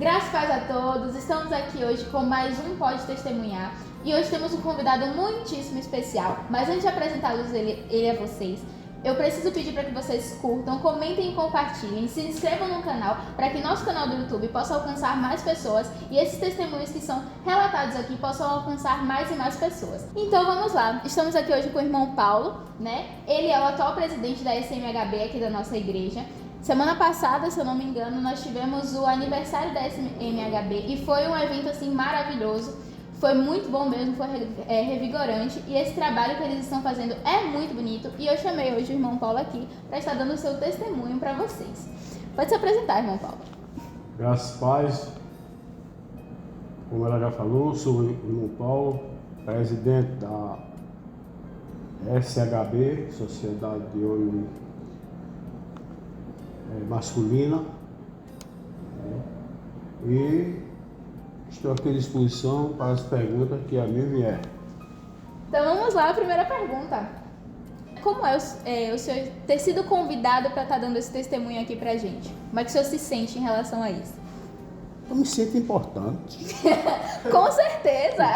Graças e paz a todos, estamos aqui hoje com mais um Pode Testemunhar e hoje temos um convidado muitíssimo especial, mas antes de apresentá-los ele a vocês, eu preciso pedir para que vocês curtam, comentem e compartilhem, se inscrevam no canal para que nosso canal do YouTube possa alcançar mais pessoas e esses testemunhos que são relatados aqui possam alcançar mais e mais pessoas. Então vamos lá, estamos aqui hoje com o irmão Paulo, né? Ele é o atual presidente da SMHB aqui da nossa igreja. Semana passada, se eu não me engano, nós tivemos o aniversário da SMHB e foi um evento assim maravilhoso. Foi muito bom mesmo, foi revigorante e esse trabalho que eles estão fazendo é muito bonito. E eu chamei hoje o irmão Paulo aqui para estar dando o seu testemunho para vocês. Pode se apresentar, irmão Paulo. Graças a paz. Como ela já falou, sou o irmão Paulo, presidente da SHB, Sociedade de Olho Masculina, e estou aqui à disposição para as perguntas que a mim vier. Então vamos lá, a primeira pergunta. Como é o senhor ter sido convidado para estar dando esse testemunho aqui pra gente? Como é que o senhor se sente em relação a isso? Eu me sinto importante. Com certeza!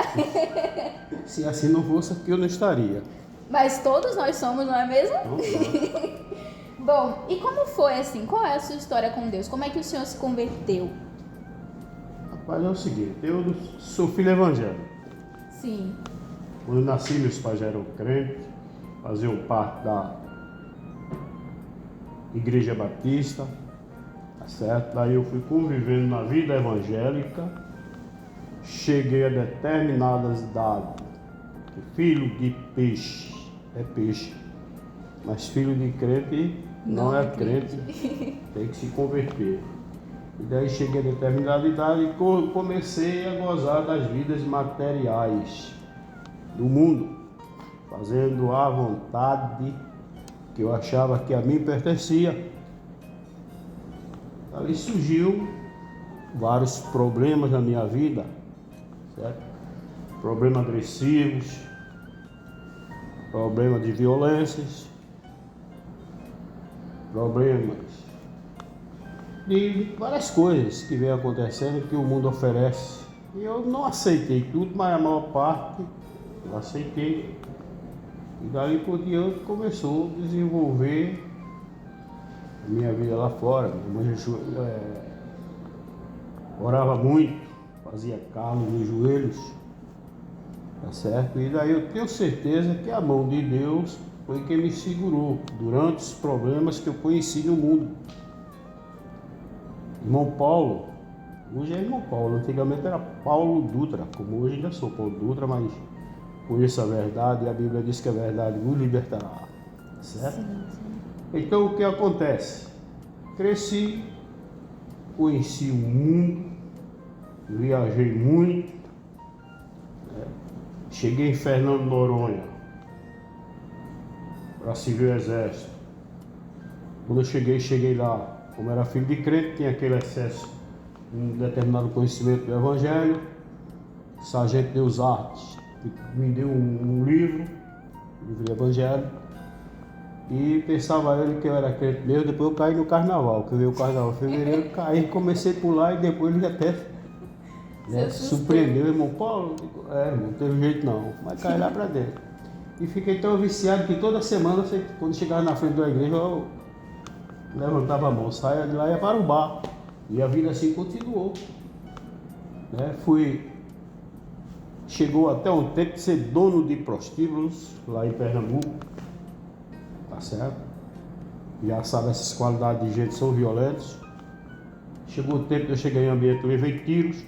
Se assim não fosse, aqui eu não estaria. Mas todos nós somos, não é mesmo? Não. Bom, e como foi assim? Qual é a sua história com Deus? Como é que o senhor se converteu? Rapaz, é o seguinte, eu sou filho evangélico. Sim. Quando eu nasci, meus pais já eram crentes, faziam parte da Igreja Batista, tá certo? Daí eu fui convivendo na vida evangélica, cheguei a determinadas idades. Filho de peixe é peixe, mas filho de crente não é crente, tem que se converter. E daí cheguei a determinada idade e comecei a gozar das vidas materiais do mundo, fazendo a vontade que eu achava que a mim pertencia. Ali surgiu vários problemas na minha vida, certo? Problemas agressivos, problemas de violências, problemas de várias coisas que vem acontecendo que o mundo oferece. E eu não aceitei tudo, mas a maior parte eu aceitei. E dali por diante começou a desenvolver a minha vida lá fora. Minha mãe orava muito, fazia calo nos joelhos, tá certo? E daí eu tenho certeza que a mão de Deus foi quem me segurou durante os problemas que eu conheci no mundo. Irmão Paulo, hoje é irmão Paulo, antigamente era Paulo Dutra, como hoje ainda sou Paulo Dutra, mas conheço a verdade e a Bíblia diz que a verdade nos libertará, certo? Sim. Então o que acontece? Cresci, conheci o mundo, viajei muito, cheguei em Fernando de Noronha para servir o exército. Quando eu cheguei lá, como era filho de crente, tinha aquele excesso, um determinado conhecimento do Evangelho. O sargento Deus Artes me deu um livro de Evangelho, e pensava ele que eu era crente mesmo. Depois eu caí no carnaval, que veio o carnaval em fevereiro, caí, comecei a pular e depois ele até surpreendeu. Irmão Paulo, irmão, não teve jeito não, mas caí lá pra dentro. E fiquei tão viciado que toda semana, quando chegava na frente da igreja, eu levantava a mão, saia de lá e ia para o bar. E a vida assim continuou. Chegou até um tempo de ser dono de prostíbulos lá em Pernambuco, tá certo? Já sabe, essas qualidades de gente são violentas. Chegou o tempo que eu cheguei em ambiente, levei tiros,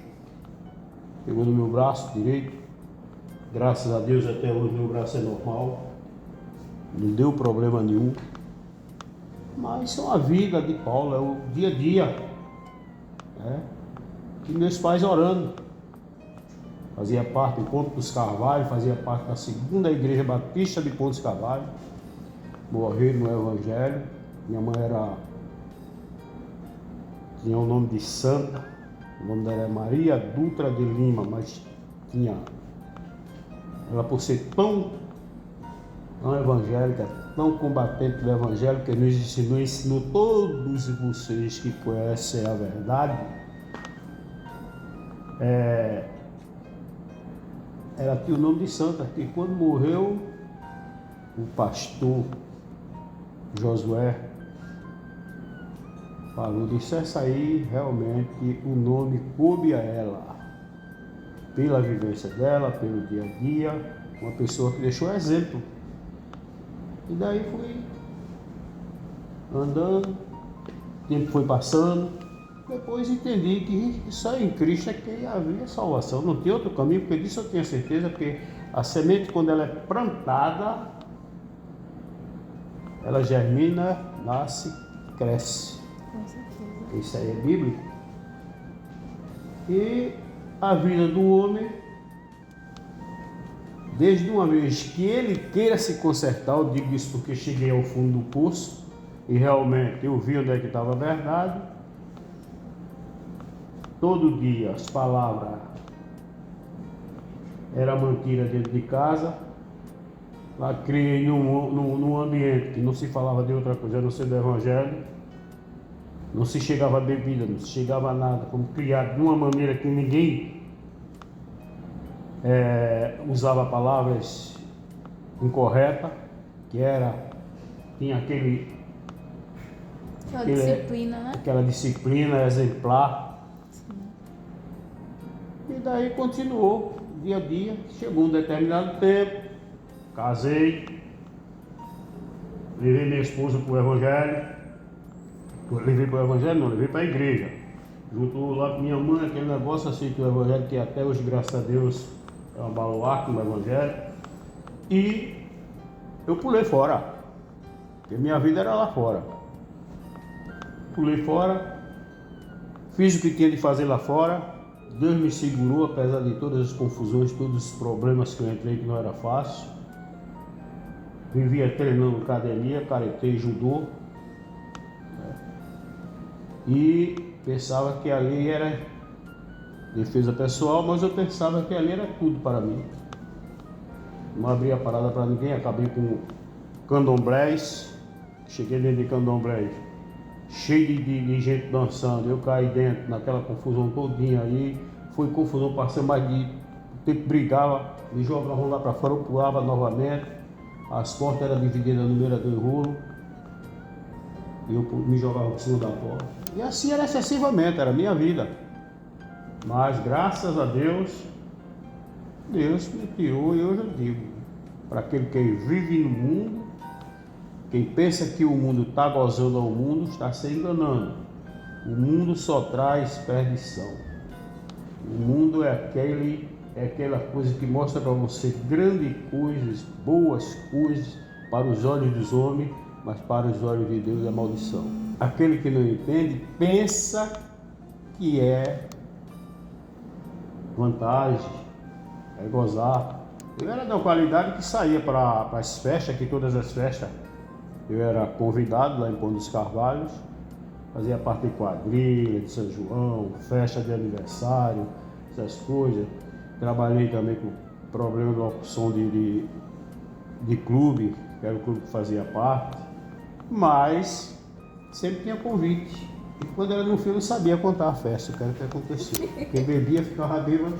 pegou no meu braço direito. Graças a Deus até hoje meu braço é normal, não deu problema nenhum. Mas isso é uma vida de Paulo, é o dia a dia, E meus pais orando. Fazia parte do Ponto dos Carvalhos, fazia parte da segunda Igreja Batista de Ponto dos Carvalhos. Morreram no Evangelho. Minha mãe tinha o nome de Santa, o nome dela é Maria Dutra de Lima, mas ela por ser tão evangélica, tão combatente do Evangelho, que ensinou todos vocês que conhecem a verdade, Ela tinha o nome de santa, que quando morreu o pastor Josué falou, disse, essa aí realmente o nome coube a ela, pela vivência dela, pelo dia a dia, uma pessoa que deixou exemplo. E daí fui andando, o tempo foi passando, depois entendi que só em Cristo é que havia salvação, não tem outro caminho, porque disso eu tinha certeza, porque a semente, quando ela é plantada, ela germina, nasce, cresce. Com certeza. Isso aí é bíblico. E a vida do homem, desde uma vez que ele queira se consertar, eu digo isso porque cheguei ao fundo do poço e realmente eu vi onde é que estava a verdade. Todo dia as palavras eram mantidas dentro de casa. Lá criei num ambiente que não se falava de outra coisa, a não ser do Evangelho. Não se chegava a bebida, não se chegava a nada, como criado de uma maneira que ninguém usava palavras incorretas, que tinha Aquela disciplina, né? aquela disciplina exemplar. Sim. E daí continuou, dia a dia, chegou um determinado tempo, casei, levei minha esposa para o Evangelho. Levei para o Evangelho, não, levei para a igreja. Juntou lá com minha mãe, aquele negócio assim que o Evangelho, que até hoje, graças a Deus, é um baluarte no Evangelho. E eu pulei fora, porque minha vida era lá fora. Pulei fora, fiz o que tinha de fazer lá fora. Deus me segurou, apesar de todas as confusões, todos os problemas que eu entrei, que não era fácil. Vivia treinando academia, karatê, judô. E pensava que ali era defesa pessoal, mas eu pensava que ali era tudo para mim. Não abria parada para ninguém, acabei com candomblés, cheguei dentro de candomblés, cheio de gente dançando, eu caí dentro naquela confusão todinha aí, foi confusão, passei mais de tempo, brigava, me jogavam lá para fora, eu pulava novamente, as portas eram divididas no meio do enrolo, e eu me jogava por cima da porta. E assim era excessivamente, era a minha vida. Mas graças a Deus, Deus me tirou e hoje eu digo, para aquele que vive no mundo, quem pensa que o mundo está gozando ao mundo, está se enganando. O mundo só traz perdição. O mundo é aquela coisa que mostra para você grandes coisas, boas coisas para os olhos dos homens, mas para os olhos de Deus é maldição. Aquele que não entende pensa que é vantagem, é gozar. Eu era da qualidade que saía para as festas, que todas as festas eu era convidado lá em Pão dos Carvalhos, fazia parte de quadrilha, de São João, festa de aniversário, essas coisas. Trabalhei também com problema de locução de clube, que era o clube que fazia parte. Mas sempre tinha convite. E quando era no filme eu sabia contar a festa, o que aconteceu. Quem bebia ficava bêbado.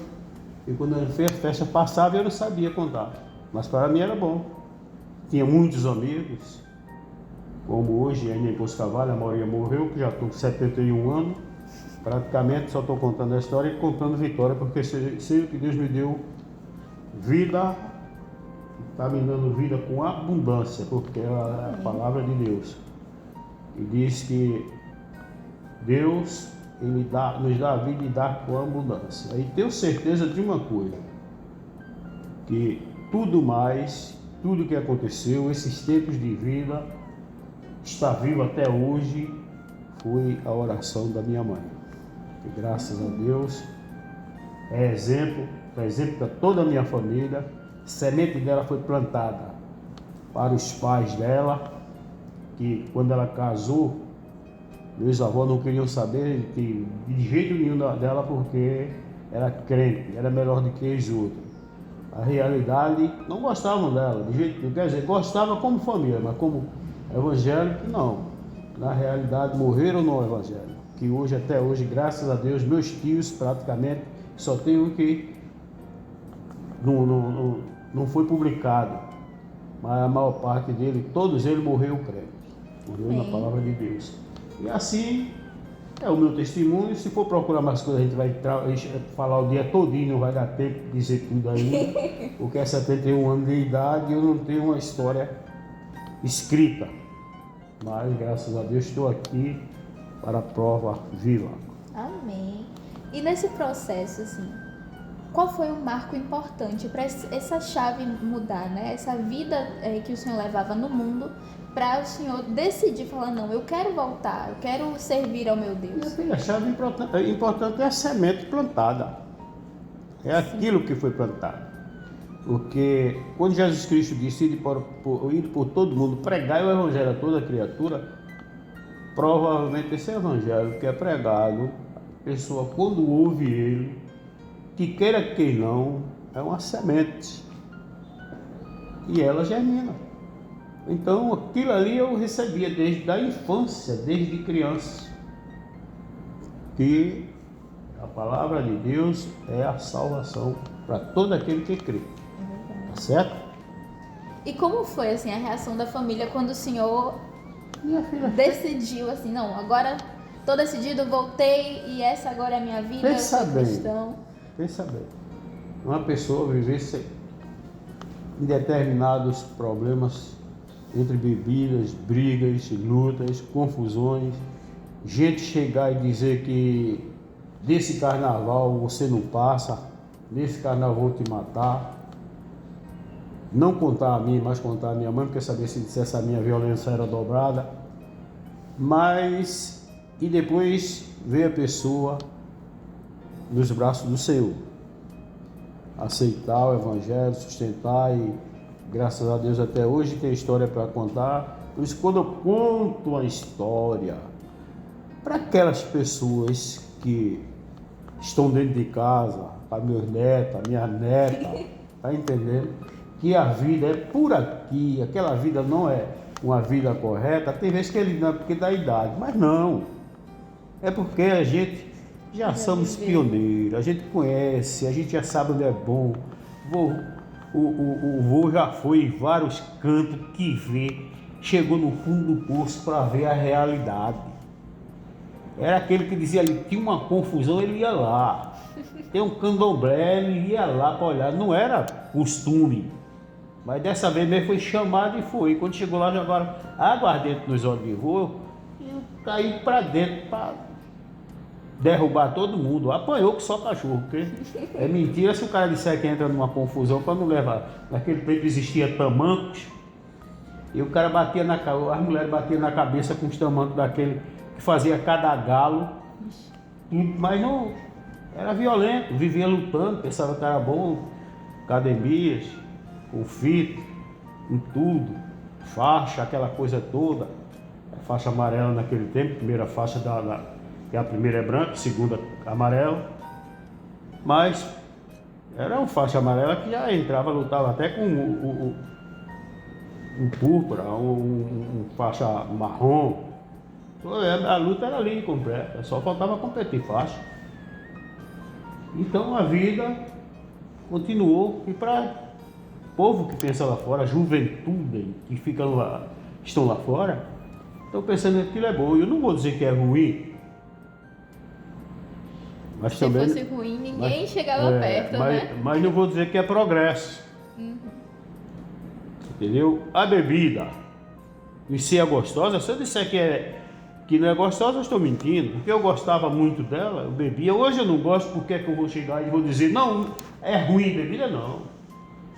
E quando a festa passava eu não sabia contar. Mas para mim era bom. Tinha muitos amigos. Como hoje, ainda em Pão dos Carvalhos, a maioria morreu, que já estou com 71 anos. Praticamente só estou contando a história e contando vitória, porque sei que Deus me deu vida. Está me dando vida com abundância, porque é a palavra de Deus. E diz que Deus nos dá a vida e dá com abundância. E tenho certeza de uma coisa, que tudo que aconteceu, esses tempos de vida, está vivo até hoje, foi a oração da minha mãe. Que graças a Deus é exemplo para toda a minha família. A semente dela foi plantada para os pais dela, que quando ela casou, meus avós não queriam saber de jeito nenhum dela, porque era crente, era melhor do que os outros. A realidade, não gostavam dela, de jeito nenhum, quer dizer, gostava como família, mas como evangélico, não. Na realidade, morreram no evangelho, que hoje, até hoje, graças a Deus, meus tios praticamente Só tem um que não foi publicado, mas a maior parte dele, todos eles morreram crentes, morreu na palavra de Deus. E assim é o meu testemunho. Se for procurar mais coisas, a gente vai falar o dia todinho, não vai dar tempo de dizer tudo ainda, porque é 71 anos de idade e eu não tenho uma história escrita, mas graças a Deus estou aqui para a prova viva. Amém. E nesse processo, assim, qual foi o marco importante para essa chave mudar, né? Essa vida que o Senhor levava no mundo, para o Senhor decidir falar, não, eu quero voltar, eu quero servir ao meu Deus. A chave importante é a semente plantada. É aquilo que foi plantado. Porque quando Jesus Cristo disse ir por todo mundo, pregar o evangelho a toda criatura, provavelmente esse evangelho que é pregado, a pessoa quando ouve ele, que queira que não, é uma semente. E ela germina. Então aquilo ali eu recebia desde a infância, desde criança. Que a palavra de Deus é a salvação para todo aquele que crê. Tá certo? E como foi assim a reação da família quando o Senhor decidiu assim, não, agora estou decidido, voltei e essa agora é a minha vida, eu sou cristão. Pensa bem, uma pessoa vivesse em determinados problemas entre bebidas, brigas, lutas, confusões, gente chegar e dizer que desse carnaval você não passa, nesse carnaval vou te matar, não contar a mim, mas contar a minha mãe, porque sabia se dissesse a minha violência era dobrada, mas e depois veio a pessoa nos braços do Senhor, aceitar o evangelho, sustentar e graças a Deus até hoje tem história para contar. Por isso quando eu conto a história para aquelas pessoas que estão dentro de casa, para meus netos, minha neta, tá entendendo? Que a vida é por aqui, aquela vida não é uma vida correta, tem vezes que ele não é porque da idade, mas não, é porque a gente já somos pioneiros, a gente conhece, a gente já sabe onde é bom. O vô já foi em vários cantos que vê, chegou no fundo do poço para ver a realidade. Era aquele que dizia ali, tinha uma confusão, ele ia lá. Tem um candomblé, ele ia lá para olhar, não era costume. Mas dessa vez mesmo foi chamado e foi. Quando chegou lá, jogaram água dentro nos olhos de vô e caí para dentro para derrubar todo mundo. Apanhou que só cachorro, porque é mentira se o cara disser que entra numa confusão para não levar. Naquele tempo existia tamancos e o cara batia as mulheres batiam na cabeça com os tamancos daquele que fazia cada galo, mas não era violento, vivia lutando, pensava que era bom, academias, conflito, em tudo, faixa, aquela coisa toda, a faixa amarela naquele tempo, primeira faixa que a primeira é branca, a segunda amarela, mas era uma faixa amarela que já entrava, lutava até com um púrpura, um faixa marrom. A luta era ali completa, só faltava competir faixa. Então a vida continuou, e para o povo que pensa lá fora, a juventude que estão lá fora, estão pensando que aquilo é bom. Eu não vou dizer que é ruim, mas se também, fosse ruim, ninguém chegava perto, né? Mas não vou dizer que é progresso. Entendeu? A bebida em si é gostosa. Se eu disser que não é gostosa, eu estou mentindo, porque eu gostava muito dela, eu bebia. Hoje eu não gosto, porque é que eu vou chegar e vou dizer, não, é ruim a bebida? Não.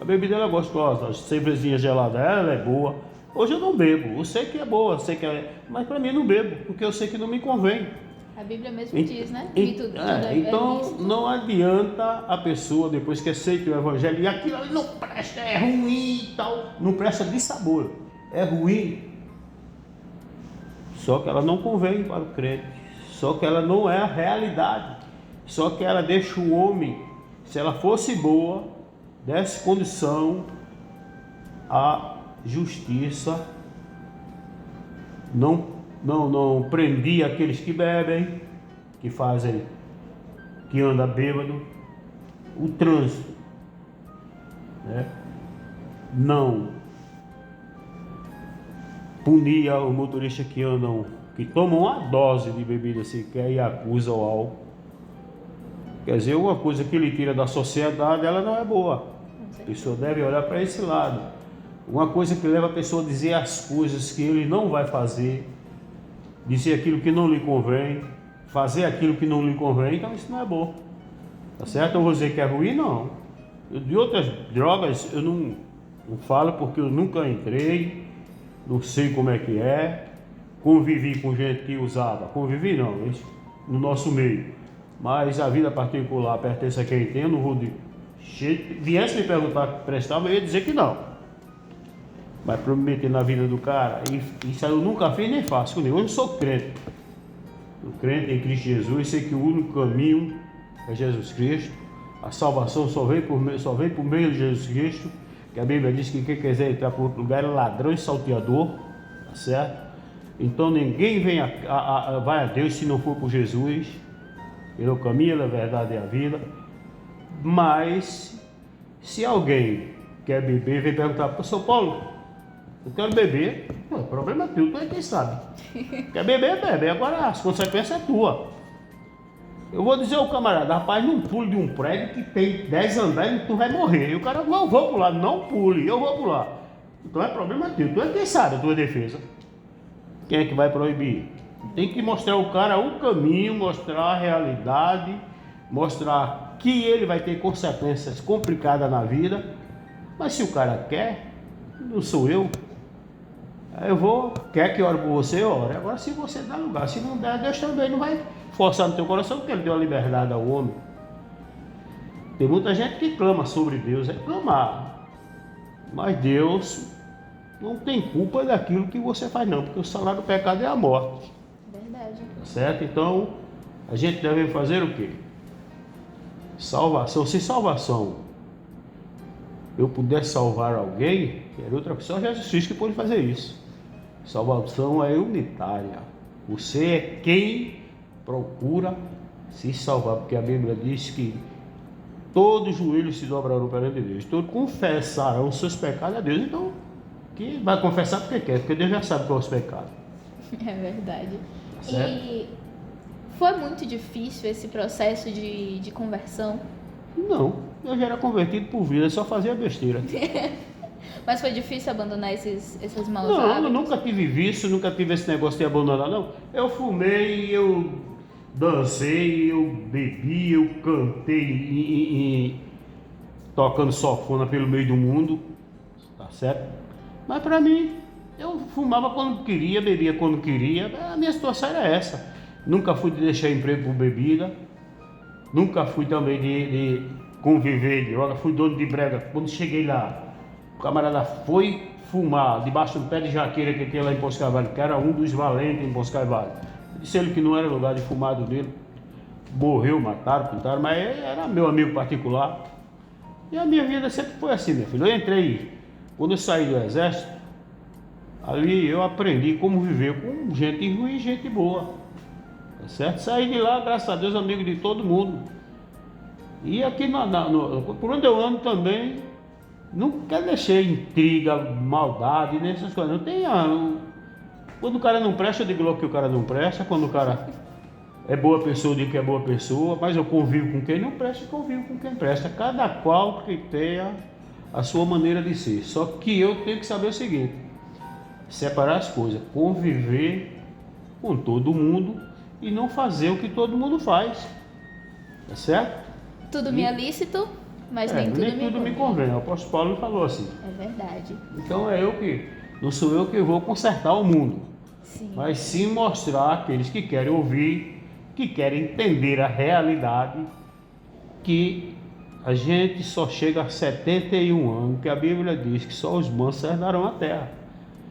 A bebida ela é gostosa, a cervejinha gelada ela é boa. Hoje eu não bebo, eu sei que é boa, eu sei que mas para mim eu não bebo, porque eu sei que não me convém. A Bíblia mesmo diz, né? Então não adianta a pessoa, depois que aceita o evangelho, e aquilo ali não presta, é ruim e tal, não presta de sabor, é ruim. Só que ela não convém para o crente, só que ela não é a realidade, só que ela deixa o homem, se ela fosse boa, desse condição, a justiça não prendia aqueles que bebem, que andam bêbado, o trânsito, né? Não punir o motorista que tomam uma dose de bebida sequer e acusa o álcool. Quer dizer, uma coisa que ele tira da sociedade, ela não é boa. A pessoa deve olhar para esse lado. Uma coisa que leva a pessoa a dizer as coisas que ele não vai fazer, dizer aquilo que não lhe convém, fazer aquilo que não lhe convém, então isso não é bom. Tá certo? Eu vou dizer que é ruim, não. De outras drogas eu não falo porque eu nunca entrei, não sei como é que é. Convivi com gente que usava, convivi não, isso no nosso meio. Mas a vida particular pertence a quem tem, eu não vou dizer. Se viesse me perguntar que prestava, eu ia dizer que não. Mas para me meter na vida do cara, isso eu nunca fiz nem faço. Eu não sou crente. O crente em Cristo Jesus, sei que o único caminho é Jesus Cristo. A salvação só vem por meio de Jesus Cristo. Que a Bíblia diz que quem quiser entrar para outro lugar é ladrão e salteador. Tá certo? Então ninguém vai a Deus se não for por Jesus. Ele é o caminho, ele é a verdade e a vida. Mas se alguém quer beber, vem perguntar para o São Paulo, eu quero beber, o problema é teu, tu é quem sabe. Quer beber, bebe, agora as consequências é tua. Eu vou dizer ao camarada, rapaz, não pule de um prédio que tem 10 andares e tu vai morrer. E o cara, não vou pular, não pule, eu vou pular. Então é problema teu, tu é quem sabe a tua defesa. Quem é que vai proibir? Tem que mostrar ao cara o caminho, mostrar a realidade, mostrar que ele vai ter consequências complicadas na vida. Mas se o cara quer, não sou eu. Aí eu vou, quer que ore por você, ore. Agora se você dá lugar, se não der, Deus também não vai forçar no teu coração, porque ele deu a liberdade ao homem. Tem muita gente que clama sobre Deus, é clamar. Mas Deus não tem culpa daquilo que você faz não, porque o salário do pecado é a morte. Verdade. Certo? Então, a gente deve fazer o quê? Salvação. Se salvação eu puder salvar alguém, era outra pessoa, Jesus Cristo que pode fazer isso. Salvação é unitária. Você é quem procura se salvar, porque a Bíblia diz que todos os joelhos se dobrarão perante Deus, todos confessarão seus pecados a Deus. Então, que vai confessar porque quer, porque Deus já sabe qual é os pecados. É verdade. Certo? E foi muito difícil esse processo de conversão? Não, eu já era convertido por vida, só fazia besteira. Mas foi difícil abandonar esses maus Não, hábitos? eu nunca tive vício, nunca tive esse negócio de abandonar, não. Eu fumei, eu dancei, eu bebi, eu cantei tocando sanfona pelo meio do mundo, tá certo? Mas pra mim, eu fumava quando queria, bebia quando queria, a minha situação era essa. Nunca fui de deixar emprego por bebida, nunca fui também de conviver de droga, fui dono de brega. Quando cheguei lá, o camarada foi fumar debaixo do pé de jaqueira que tinha lá em Poço Carvalho, que era um dos valentes em Poço Carvalho. Disse ele que não era lugar de fumado dele. Morreu, mataram, pintaram, mas era meu amigo particular. E a minha vida sempre foi assim, meu filho. Eu entrei, quando eu saí do exército, ali eu aprendi como viver com gente ruim e gente boa. Tá certo? Saí de lá, graças a Deus, amigo de todo mundo. E aqui por onde eu ando também, nunca deixei intriga, maldade, nessas coisas. Não tem. Quando o cara não presta, eu digo logo que o cara não presta. Quando o cara é boa pessoa, eu digo que é boa pessoa. Mas eu convivo com quem não presta e convivo com quem presta. Cada qual que tenha a sua maneira de ser. Só que eu tenho que saber o seguinte: separar as coisas, conviver com todo mundo e não fazer o que todo mundo faz. Tá certo? Tudo me é lícito, mas nem tudo me convém. O apóstolo Paulo falou assim. É verdade. Então não sou eu que vou consertar o mundo. Sim. Mas sim mostrar aqueles que querem ouvir, que querem entender a realidade, que a gente só chega a 71 anos, que a Bíblia diz que só os mansos herdarão a terra.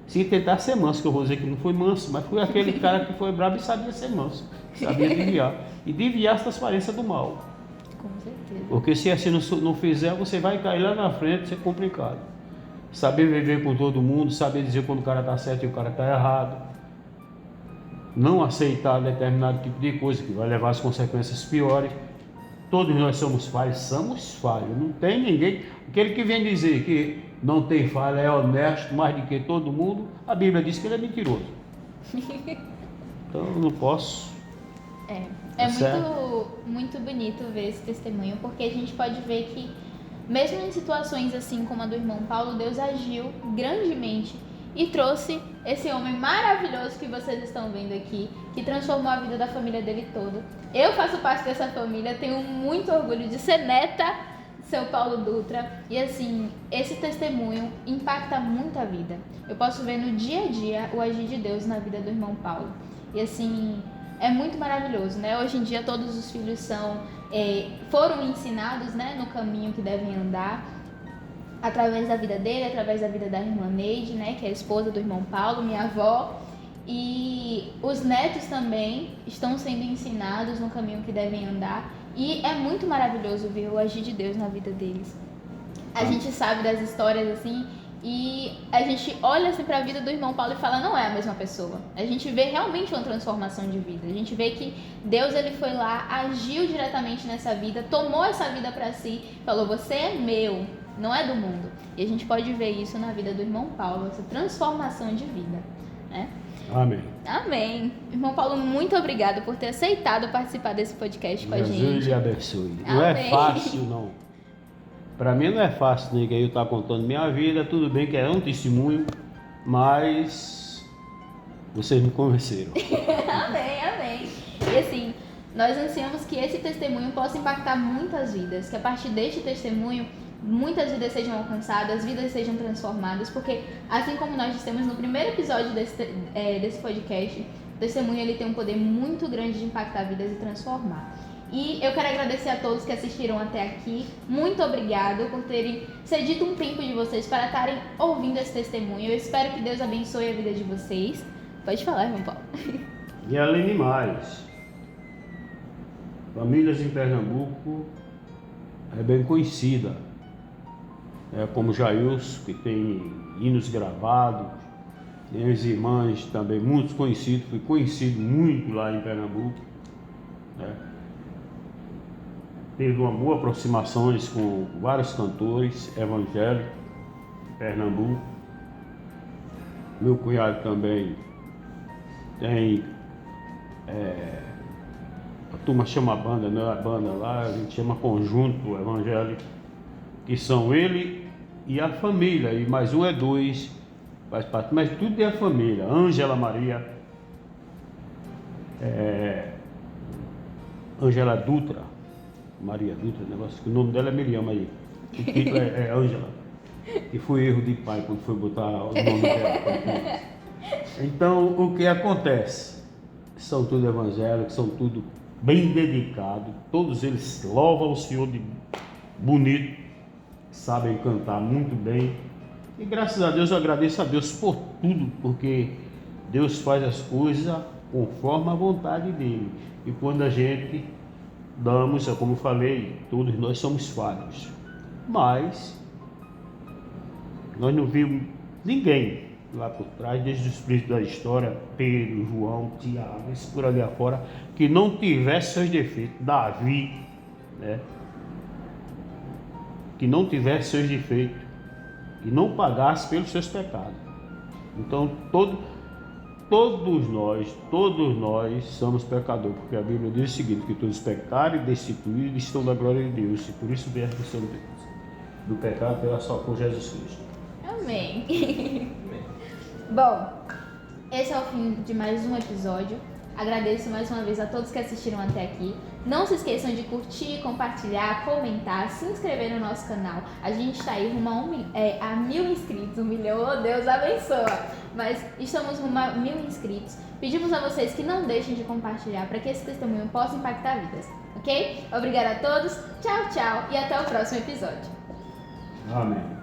Se tentar ser manso, que eu vou dizer que não foi manso, mas foi aquele cara que foi bravo e sabia ser manso, sabia desviar. E desviar as transparências do mal. Com certeza. Porque se assim não fizer, você vai cair lá na frente, isso é complicado. Saber viver com todo mundo, saber dizer quando o cara está certo e o cara está errado. Não aceitar determinado tipo de coisa que vai levar às consequências piores. Todos nós somos falhos, não tem ninguém. Aquele que vem dizer que não tem falha é honesto mais do que todo mundo, a Bíblia diz que ele é mentiroso. Então eu não posso. É muito bonito ver esse testemunho, porque a gente pode ver que, mesmo em situações assim como a do irmão Paulo, Deus agiu grandemente e trouxe esse homem maravilhoso que vocês estão vendo aqui, que transformou a vida da família dele toda. Eu faço parte dessa família, tenho muito orgulho de ser neta de seu Paulo Dutra, e assim, esse testemunho impacta muito a vida. Eu posso ver no dia a dia o agir de Deus na vida do irmão Paulo, e assim, é muito maravilhoso, né? Hoje em dia todos os filhos foram ensinados, né, no caminho que devem andar, através da vida dele, através da vida da irmã Neide, né, que é a esposa do irmão Paulo, minha avó, e os netos também estão sendo ensinados no caminho que devem andar, e é muito maravilhoso ver o agir de Deus na vida deles. A gente sabe das histórias assim, e a gente olha assim para a vida do irmão Paulo e fala, não é a mesma pessoa. A gente vê realmente uma transformação de vida. A gente vê que Deus, ele foi lá, agiu diretamente nessa vida, tomou essa vida para si, falou, você é meu, não é do mundo. E a gente pode ver isso na vida do irmão Paulo, essa transformação de vida, né? Amém. Amém. Irmão Paulo, muito obrigado por ter aceitado participar desse podcast com a gente. Jesus lhe abençoe. Não é fácil, não. Para mim não é fácil, né? Que eu estar contando minha vida, tudo bem que é um testemunho, mas vocês me convenceram. Amém. E assim, nós ansiamos que esse testemunho possa impactar muitas vidas, que a partir deste testemunho muitas vidas sejam alcançadas, vidas sejam transformadas, porque assim como nós dissemos no primeiro episódio desse podcast, o testemunho ele tem um poder muito grande de impactar vidas e transformar. E eu quero agradecer a todos que assistiram até aqui. Muito obrigado por terem cedido um tempo de vocês para estarem ouvindo esse testemunho. Eu espero que Deus abençoe a vida de vocês. Pode falar, irmão Paulo. E além de mais, famílias em Pernambuco é bem conhecida. Como Jailson, que tem hinos gravados. Tem as irmãs também, muito conhecidos. Fui conhecido muito lá em Pernambuco. Teve uma boa aproximação com vários cantores evangélicos em Pernambuco. Meu cunhado também tem, a turma chama banda, não é a banda lá, a gente chama conjunto evangélico, que são ele e a família, e mais um é dois, faz parte, mas tudo é a família. Ângela Maria, Ângela Dutra, Maria Dutra, negócio que o nome dela é Miriam aí. O título é Ângela. E foi erro de pai quando foi botar o nome dela. Então, o que acontece? São tudo evangélicos, são tudo bem dedicados. Todos eles louvam o Senhor de bonito, sabem cantar muito bem. E graças a Deus, eu agradeço a Deus por tudo, porque Deus faz as coisas conforme a vontade dele. E quando a gente damos, como eu falei, todos nós somos falhos, mas nós não vimos ninguém lá por trás, desde os príncipes da história, Pedro, João, Tiago, esse por ali afora, que não tivesse seus defeitos. Davi, né? Que não tivesse seus defeitos, que não pagasse pelos seus pecados. Então todos nós somos pecadores, porque a Bíblia diz o seguinte, que todos pecaram e destituídos estão da glória de Deus, e por isso vier do pecado pela só por Jesus Cristo. Amém. Bom, esse é o fim de mais um episódio. Agradeço mais uma vez a todos que assistiram até aqui. Não se esqueçam de curtir, compartilhar, comentar, se inscrever no nosso canal. A gente está aí rumo a 1.000 inscritos, 1 milhão, oh Deus abençoa! Mas estamos rumo a 1.000 inscritos. Pedimos a vocês que não deixem de compartilhar para que esse testemunho possa impactar vidas, ok? Obrigada a todos, tchau, tchau e até o próximo episódio. Amém.